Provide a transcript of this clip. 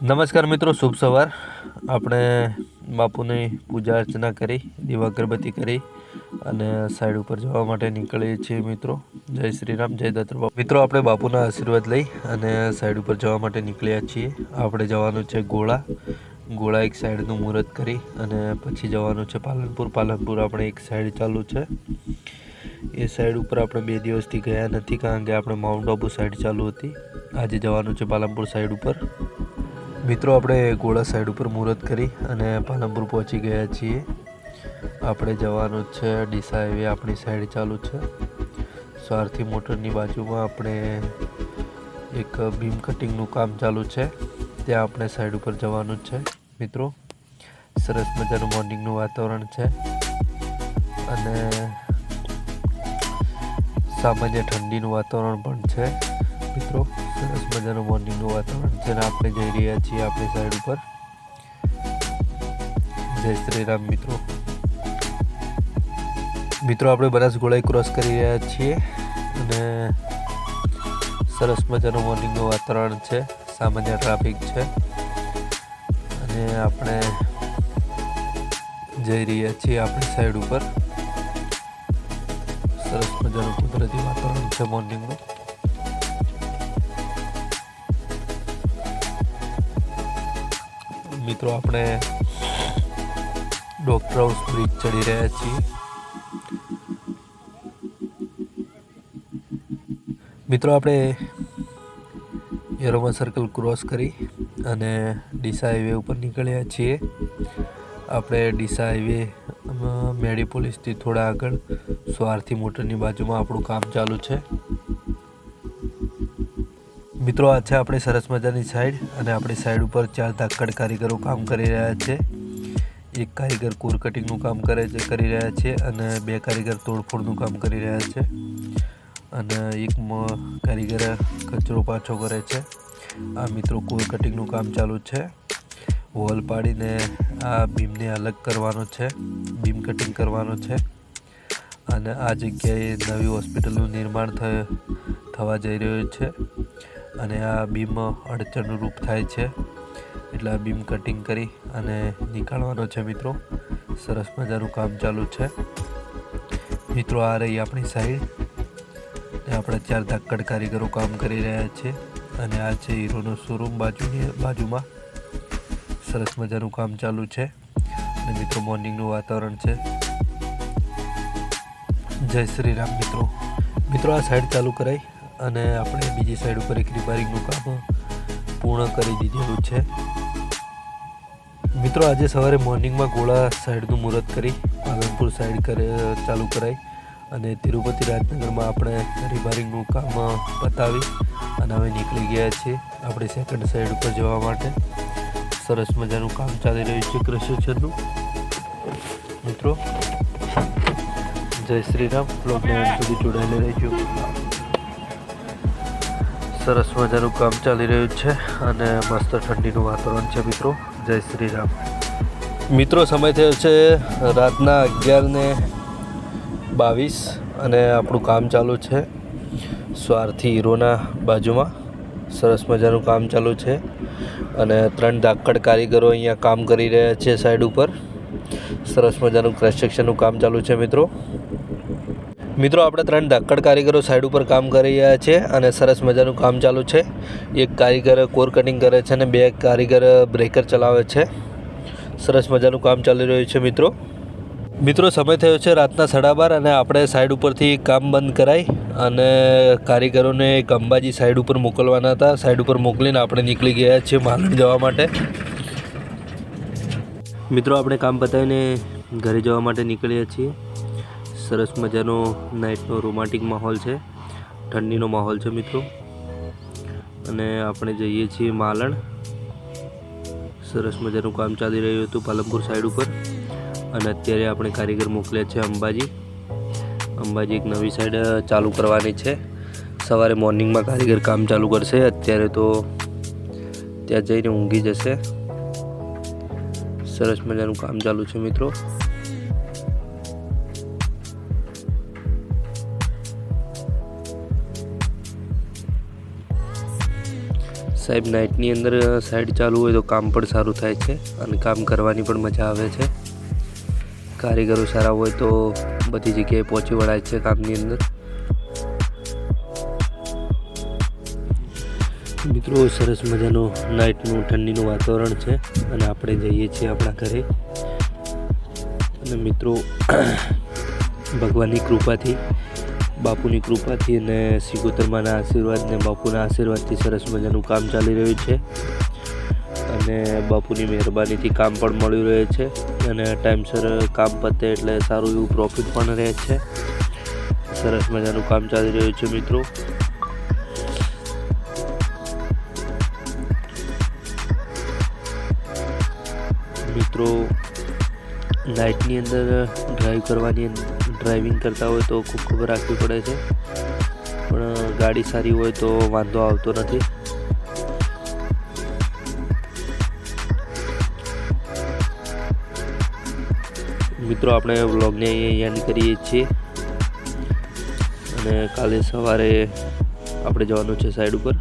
નમસ્કાર મિત્રો, શુભ સવાર. આપણે બાપુની પૂજા અર્ચના કરી, દીવા અગરબત્તી કરી અને સાઈડ ઉપર જવા માટે નીકળીએ છીએ મિત્રો. જય શ્રી રામ, જય દત્ત બાપુ. મિત્રો, આપણે બાપુના આશીર્વાદ લઈ અને સાઈડ ઉપર જવા માટે નીકળ્યા છીએ. આપણે જવાનું છે ગોળા એક સાઈડનું મુહૂર્ત કરી અને પછી જવાનું છે પાલનપુર આપણે એક સાઈડ ચાલુ છે. એ સાઈડ ઉપર આપણે 2 દિવસથી ગયા નથી, કારણ કે આપણે માઉન્ટ આબુ સાઈડ ચાલુ હતી. આજે જવાનું છે પાલનપુર સાઈડ ઉપર. મિત્રો, આપણે ગોળા સાઈડ ઉપર મુહૂર્ત કરી અને પાલનપુર પહોંચી ગયા છીએ. આપણે જવાનું છે ડીસા હાઈવે આપણી સાઈડ ચાલુ છે. સ્વાર્થી મોટરની બાજુમાં આપણે એક બીમ કટિંગનું કામ ચાલુ છે, ત્યાં આપણે સાઈડ ઉપર જવાનું છે. મિત્રો, સરસ મજાનું મોર્નિંગનું વાતાવરણ છે અને સામાન્ય ઠંડીનું વાતાવરણ પણ છે. મિત્રો, સરસ મજાનું મોર્નિંગનું વાતાવરણ છે અને આપણે જઈ રહ્યા છીએ આપણી સાઈડ ઉપર. જય શ્રી રામ મિત્રો. આપણે બનાસગોળાઈ ક્રોસ કરી રહ્યા છીએ અને સરસ મજાનું મોર્નિંગનું વાતાવરણ છે, સામાન્ય ટ્રાફિક છે અને આપણે જઈ રહ્યા છીએ આપણી સાઈડ ઉપર. સરસ મજાનું કુદરતી વાતાવરણ છે મોર્નિંગનું. મિત્રો, આપણે ડોક્ટર હાઉસ બ્રિજ ચડી રહ્યા છીએ. મિત્રો, આપણે એરોમા સર્કલ ક્રોસ કરી અને ડીસા હાઈવે ઉપર નીકળ્યા છીએ. આપણે ડીસા હાઈવે મેડી પોલીસથી થોડા આગળ સ્વાર્થી મોટરની બાજુમાં આપણું કામ ચાલુ છે. મિત્રો, આ છે આપણી સરસ મજાની સાઈડ અને આપણી સાઈડ ઉપર 4 ધાકડ કારીગરો કામ કરી રહ્યા છે. એક કારીગર કોર કટિંગનું કામ કરી રહ્યા છે અને 2 કારીગર તોડફોડનું કામ કરી રહ્યા છે અને એક કારીગર કચરો પાછો કરે છે. આ મિત્રો કોર કટિંગનું કામ ચાલુ છે. વોલ પાડીને આ બીમને અલગ કરવાનો છે, બીમ કટિંગ કરવાનો છે અને આ જગ્યાએ નવી હોસ્પિટલનું નિર્માણ થવા જઈ રહ્યું છે અને આ બીમ અડચણરૂપ થાય છે, એટલે આ બીમ કટિંગ કરી અને નીકાળવાનો છે. મિત્રો, સરસ મજાનું કામ ચાલુ છે. મિત્રો, આ રહી આપણી સાઈડ. આપણે 4 ધાકડ કારીગરો કામ કરી રહ્યા છે અને આ છે હીરોનો શોરૂમ બાજુમાં. સરસ મજાનું કામ ચાલુ છે અને મિત્રો મોર્નિંગનું વાતાવરણ છે. જય શ્રી રામ મિત્રો, આ સાઈડ ચાલુ કરાઈ અને આપણે બીજી સાઈડ ઉપર એક રિપેરિંગનું કામ પૂર્ણ કરી દીધેલું છે. મિત્રો, આજે સવારે મોર્નિંગમાં ગોળા સાઈડનું મુહૂર્ત કરી પાલનપુર સાઈડ ચાલુ કરાઈ અને તિરુપતિ રાજનગરમાં આપણે રિપેરિંગનું કામ પતાવી અને હવે નીકળી ગયા છીએ આપણી સેકન્ડ સાઈડ ઉપર જવા માટે. સરસ મજાનું કામ ચાલી રહ્યું છે કન્સ્ટ્રક્શનનું. મિત્રો, જય શ્રી રામ. બ્લોગને અંત સુધી જોડાયેલા રહેજો. સરસ મજાનું કામ ચાલી રહ્યું છે અને મસ્ત ઠંડીનું વાતાવરણ છે. મિત્રો, જય શ્રી રામ. મિત્રો, સમય થયો છે રાતના 11:22 અને આપણું કામ ચાલુ છે સ્વાર્થી હીરોના બાજુમાં. સરસ મજાનું કામ ચાલુ છે અને 3 ધાકડ કારીગરો અહીંયા કામ કરી રહ્યા છે સાઈડ ઉપર. સરસ મજાનું કન્સ્ટ્રક્શનનું કામ ચાલુ છે. મિત્રો, આપણે 3 ધાકડ કારીગરો સાઈડ ઉપર કામ કરી રહ્યા છે અને સરસ મજાનું કામ ચાલુ છે. એક કારીગર કોર કટિંગ કરે છે અને 2 કારીગર બ્રેકર ચલાવે છે. સરસ મજાનું કામ ચાલી રહ્યું છે. મિત્રો, સમય થયો છે રાતના 12:30 અને આપણે સાઈડ ઉપરથી કામ બંધ કરાઈ અને કારીગરોને એક અંબાજી સાઈડ ઉપર મોકલવાના હતા. સાઈડ ઉપર મોકલીને આપણે નીકળી ગયા છીએ માલણ જવા માટે. મિત્રો, આપણે કામ પતાવીને ઘરે જવા માટે નીકળ્યા છીએ. સરસ મજાનો નાઇટનો રોમાન્ટિક માહોલ છે, ઠંડીનો માહોલ છે મિત્રો, અને આપણે જઈએ છીએ માલણ. સરસ મજાનું કામ ચાલી રહ્યું હતું પાલનપુર સાઈડ ઉપર અને અત્યારે આપણે કારીગર મોકલ્યા છે અંબાજી એક નવી સાઈડ ચાલુ કરવાની છે. સવારે મોર્નિંગમાં કારીગર કામ ચાલુ કરશે, અત્યારે તો ત્યાં જઈને ઊંઘી જશે. સરસ મજાનું કામ ચાલુ છે મિત્રો. સાહેબ નાઇટની અંદર સાઈડ ચાલુ હોય તો કામ પણ સારું થાય છે અને કામ કરવાની પણ મજા આવે છે. કારીગરો સારા હોય તો બધી જગ્યાએ પહોંચી વળાય છે કામની અંદર. મિત્રો સરસ મજાનો નાઇટનું ઠંડીનું વાતાવરણ છે અને આપણે જઈએ છીએ આપણા ઘરે. અને મિત્રો ભગવાનની કૃપાથી, બાપુની કૃપાથી અને સિગોતરમાના આશીર્વાદ ને બાપુના આશીર્વાદથી સરસ મજાનું કામ ચાલી રહ્યું છે અને બાપુની મહેરબાનીથી કામ પણ મળી રહે છે અને ટાઈમસર કામ પતે એટલે સારું એવું પ્રોફિટ પણ રહે છે. સરસ મજાનું કામ ચાલી રહ્યું છે મિત્રો. નાઇટની અંદર ડ્રાઇવિંગ કરતા હોય તો ખૂબ ખબર રાખવી પડે છે, પણ ગાડી સારી હોય તો વાંધો આવતો નથી. મિત્રો આપણે વ્લોગને અહીંયા કરીએ છીએ અને કાલે સવારે આપણે જવાનું છે સાઈડ ઉપર.